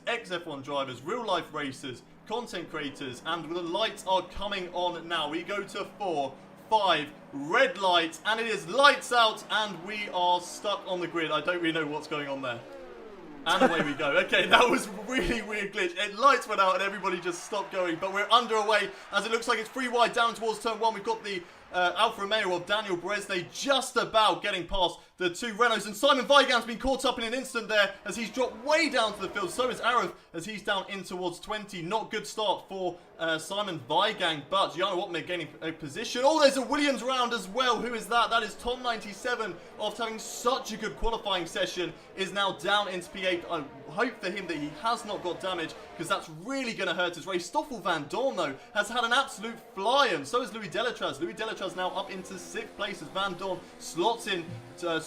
Ex-F1 drivers, real-life racers, content creators, and the lights are coming on now. We go to 4, 5, red light, and it is lights out, and we are stuck on the grid. I don't really know what's going on there. And away we go. Okay, that was a really weird glitch. Lights went out and everybody just stopped going, but we're underway as it looks like it's free wide down towards turn 1. We've got the Alfa Romeo of Daniel Bresnay just about getting past the 2 Renaults, and Simon Weigand's been caught up in an instant there as he's dropped way down to the field. So is Arav as he's down in towards 20. Not good start for Simon Weigand, but Gianna Wattmer gaining a position. Oh, there's a Williams round as well. Who is that? That is Tom97, after having such a good qualifying session, is now down into P8. I hope for him that he has not got damage, because that's really going to hurt his race. Stoffel Van Dorn, though, has had an absolute fly, and so is Louis Delatraz. Louis Delatraz now up into 6th place as Van Dorn slots in.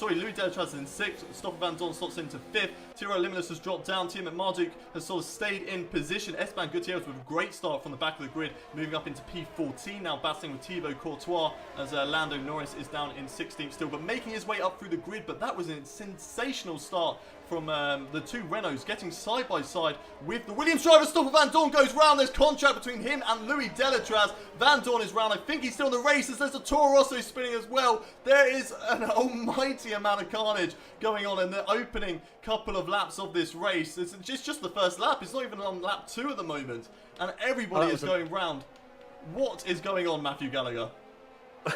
Louis Delatraz is in 6th. Stoffel Van Dorn slots into 5th. Tiro Limitless has dropped down. Tiamat Marduk has sort of stayed in position. Esteban Gutierrez with a great start from the back of the grid, moving up into P14, now battling with Thibaut Courtois as Lando Norris is down in 16th still, but making his way up through the grid. But that was a sensational start from the 2 Renaults, getting side by side with the Williams driver. Stoffel Van Dorn goes round. There's contact between him and Louis Delatraz. Van Dorn is round. I think he's still in the race as there's a Toro Rosso spinning as well. There is an almighty amount of carnage going on in the opening couple of laps of this race. It's just the first lap. It's not even on lap 2 at the moment, and everybody is going round. What is going on, Matthew Gallagher?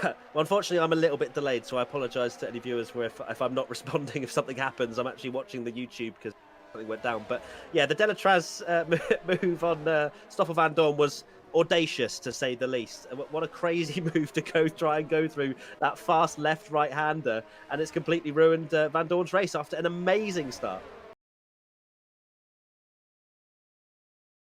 Well, unfortunately, I'm a little bit delayed, so I apologise to any viewers where if I'm not responding if something happens. I'm actually watching the YouTube because something went down. But yeah, the Delatraz move on Stoffel Van Dorn was audacious, to say the least. What a crazy move to try and go through that fast left right-hander, and it's completely ruined Van Dorn's race after an amazing start.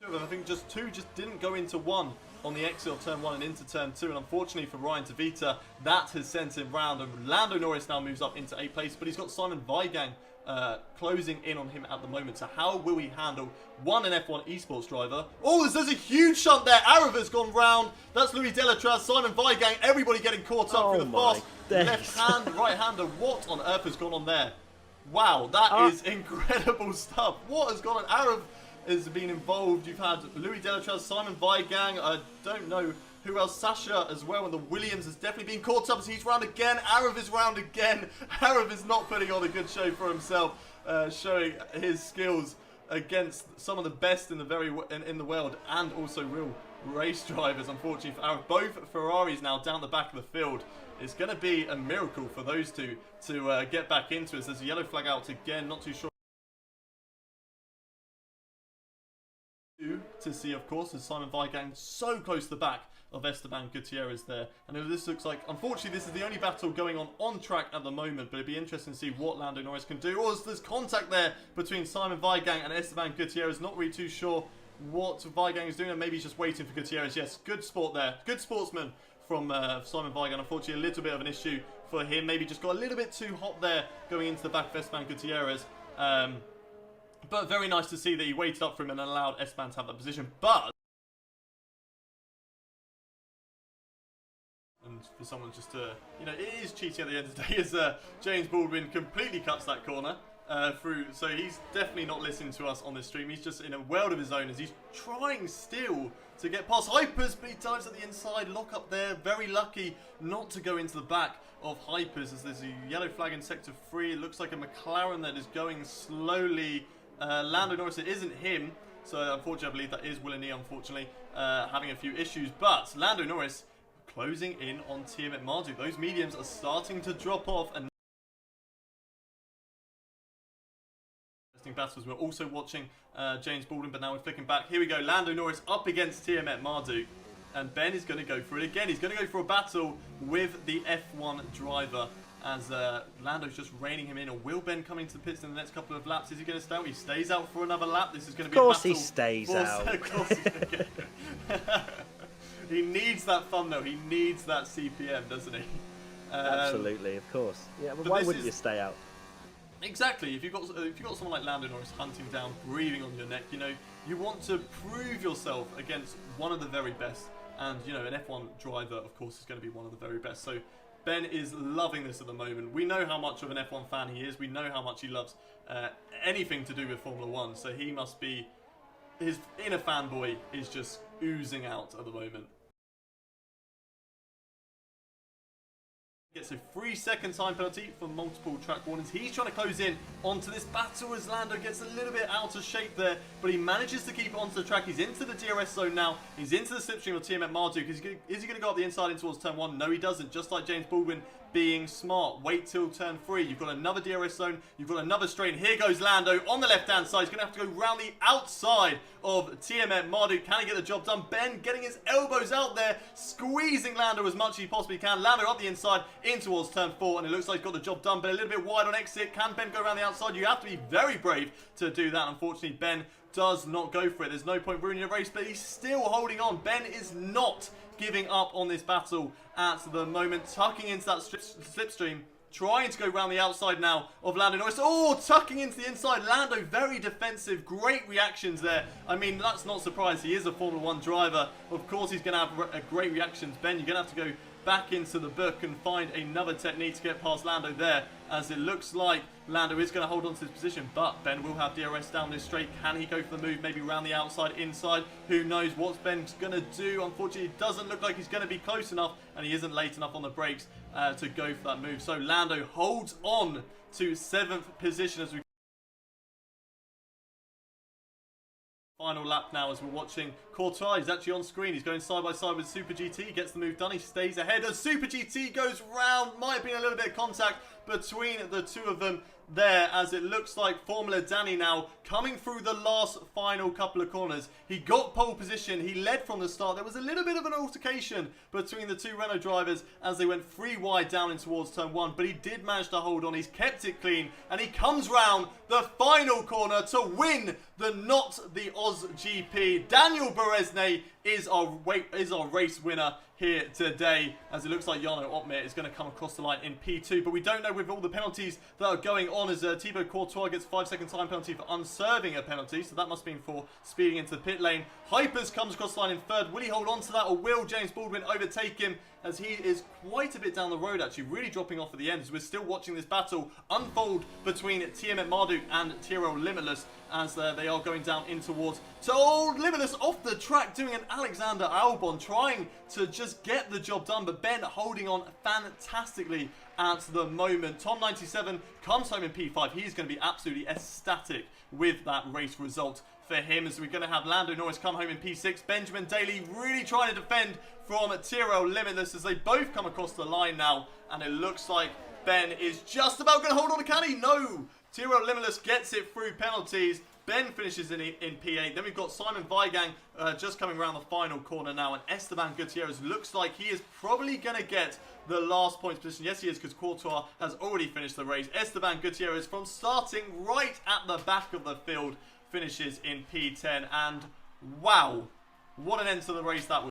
I think just 2 just didn't go into 1 on the exit of turn 1 and into turn 2, and unfortunately for Ryan Tavita, that has sent him round, and Lando Norris now moves up into 8th place, but he's got Simon Weigand closing in on him at the moment. So how will he handle an F1 esports driver? Oh, there's a huge shunt there. Arav has gone round. That's Louis Delatraz, Simon Weigand, everybody getting caught up through the fast left hand, right hander. What on earth has gone on there? Wow, that is incredible stuff. What has gone on? Arav has been involved. You've had Louis Delatraz, Simon Weigand, I don't know who else, Sasha as well, and the Williams has definitely been caught up as he's round again. Arav is round again. Arav is not putting on a good show for himself, showing his skills against some of the best in the world, and also real race drivers. Unfortunately for Arav, both Ferraris now down the back of the field. It's going to be a miracle for those two to get back into it. There's a yellow flag out again, not too sure to see, of course, as Simon Weigand so close to the back of Esteban Gutierrez there. And this looks like, unfortunately, this is the only battle going on track at the moment, but it'd be interesting to see what Lando Norris can do. Or there's contact there between Simon Weigand and Esteban Gutierrez. Not really too sure what Weigand is doing, and maybe he's just waiting for Gutierrez. Yes, good sport there. Good sportsman from Simon Weigand. Unfortunately, a little bit of an issue for him. Maybe just got a little bit too hot there going into the back of Esteban Gutierrez. But very nice to see that he waited up for him and allowed Esteban to have that position. But, and for someone just to, you know, it is cheating at the end of the day, as James Baldwin completely cuts that corner through. So he's definitely not listening to us on this stream. He's just in a world of his own as he's trying still to get past Hypers, but he dives at the inside, lock up there. Very lucky not to go into the back of Hypers, as there's a yellow flag in sector 3. It looks like a McLaren that is going slowly. Lando Norris, it isn't him, so unfortunately I believe that is Willie, unfortunately, having a few issues. But Lando Norris closing in on Tiamat Marduk. Those mediums are starting to drop off, and interesting battles. We're also watching James Baldwin, but now we're flicking back. Here we go, Lando Norris up against Tiamat Marduk, and Ben is going to go for it again. He's going to go for a battle with the F1 driver, as Lando's just reining him in. Or will Ben coming to the pits in the next couple of laps? Is he going to stay out? He stays out for another lap. This is going to be a battle. Of course he stays out. Of course he needs that fun though. He needs that CPM, doesn't he? Absolutely, of course. Yeah, but why wouldn't you stay out? Exactly. If you've got someone like Lando Norris hunting down, breathing on your neck, you know, you want to prove yourself against one of the very best. And, you know, an F1 driver, of course, is going to be one of the very best. So Ben is loving this at the moment. We know how much of an F1 fan he is. We know how much he loves anything to do with Formula 1. So he must be... his inner fanboy is just oozing out at the moment. Gets a 3-second time penalty for multiple track warnings. He's trying to close in onto this battle as Lando gets a little bit out of shape there, but he manages to keep it onto the track. He's into the DRS zone now. He's into the slipstream of TM at Marduk. Is he going to go up the inside in towards turn 1? No, he doesn't. Just like James Baldwin being smart. Wait till turn 3. You've got another DRS zone. You've got another straight. And here goes Lando on the left-hand side. He's going to have to go round the outside of TM at Marduk. Can he get the job done? Ben getting his elbows out there, squeezing Lando as much as he possibly can. Lando up the inside in towards turn 4, and it looks like he's got the job done, but a little bit wide on exit. Can Ben go around the outside? You have to be very brave to do that. Unfortunately, Ben does not go for it. There's no point ruining a race, but he's still holding on. Ben is not giving up on this battle at the moment, tucking into that slipstream, trying to go around the outside now of Lando Norris. Oh, tucking into the inside. Lando very defensive. Great reactions there. I mean, that's not surprised. He is a Formula 1 driver. Of course, he's going to have a great reactions. Ben, you're going to have to go back into the book and find another technique to get past Lando there, as it looks like Lando is going to hold on to his position, but Ben will have DRS down this straight. Can he go for the move, maybe around the outside, inside? Who knows what's Ben going to do? Unfortunately, it doesn't look like he's going to be close enough, and he isn't late enough on the brakes to go for that move. So Lando holds on to 7th position as we final lap now as we're watching Courtois. He's actually on screen. He's going side by side with Super GT. He gets the move done. He stays ahead as Super GT goes round. Might have been a little bit of contact between the two of them there, as it looks like Formula Danny now coming through the last final couple of corners. He got pole position. He led from the start. There was a little bit of an altercation between the two Renault drivers as they went 3 wide down in towards turn 1, but he did manage to hold on. He's kept it clean, and he comes round the final corner to win the NotTheAusGP. Daniel Beresne is our race winner here today, as it looks like Jarno Opmeer is going to come across the line in P2, but we don't know with all the penalties that are going on, as Thibaut Courtois gets 5-second time penalty for unserving a penalty, so that must have been for speeding into the pit lane. Hypers comes across the line in 3rd. Will he hold on to that, or will James Baldwin overtake him, as he is quite a bit down the road, actually really dropping off at the end, as we're still watching this battle unfold between TM at Marduk and Tyrrell Limitless, as they are going down in towards Limitless off the track, doing an Alexander Albon, trying to just get the job done, but Ben holding on fantastically at the moment. Tom97 comes home in P5. He's going to be absolutely ecstatic with that race result for him, as we're going to have Lando Norris come home in P6. Benjamin Daly really trying to defend from Tyrrell Limitless, as they both come across the line now, and it looks like Ben is just about going to hold on to Caddy. No! Tyrrell Limitless gets it through penalties. Ben finishes in P8. Then we've got Simon Weigang just coming around the final corner now. And Esteban Gutierrez looks like he is probably going to get the last points position. Yes, he is, because Courtois has already finished the race. Esteban Gutierrez, from starting right at the back of the field, finishes in P10. And wow, what an end to the race that was.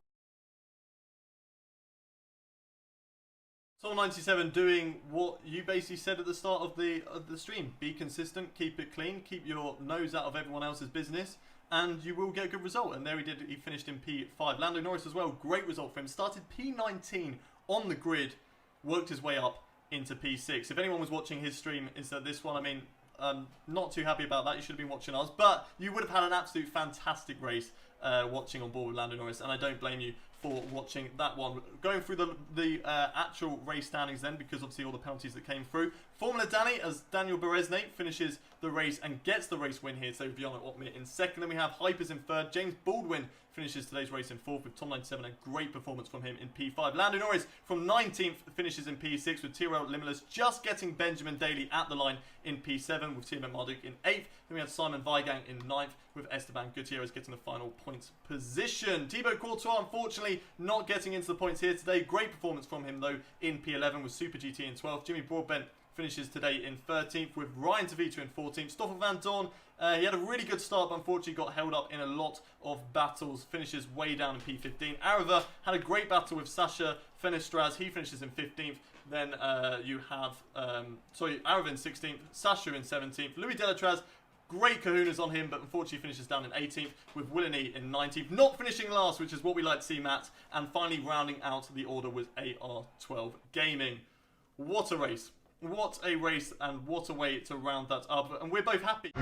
Tom97 doing what you basically said at the start of the stream. Be consistent, keep it clean, keep your nose out of everyone else's business, and you will get a good result. And there he did. He finished in P5. Lando Norris as well, great result for him. Started P19 on the grid, worked his way up into P6. If anyone was watching his stream, is that this one, I mean, not too happy about that. You should have been watching us, but you would have had an absolute fantastic race watching on board with Lando Norris, and I don't blame you for watching that one. Going through the actual race standings then, because obviously all the penalties that came through. Formula Danny, as Daniel Beresne finishes the race and gets the race win here, so Jarno Opmeer in 2nd. Then we have Hypers in 3rd. James Baldwin finishes today's race in 4th with Tom97, a great performance from him in P5. Lando Norris from 19th finishes in P6 with Tyrrell Limitless just getting Benjamin Daly at the line in P7 with TM Marduk in 8th. Then we have Simon Weigang in 9th with Esteban Gutierrez getting the final points position. Thibaut Courtois, unfortunately, not getting into the points here today. Great performance from him, though, in P11 with Super GT in 12th. Jimmy Broadbent finishes today in 13th with Ryan Tavita in 14th. Stoffel Van Dorn, he had a really good start, but unfortunately got held up in a lot of battles. Finishes way down in P15. Arava had a great battle with Sasha Fenestraz. He finishes in 15th. Then you have, Arava in 16th, Sasha in 17th. Louis Delatraz, Great kahunas on him, but unfortunately finishes down in 18th, with Willany in 19th. Not finishing last, which is what we like to see, Matt. And finally rounding out the order was AR12 Gaming. What a race. What a race, and what a way to round that up. And we're both happy.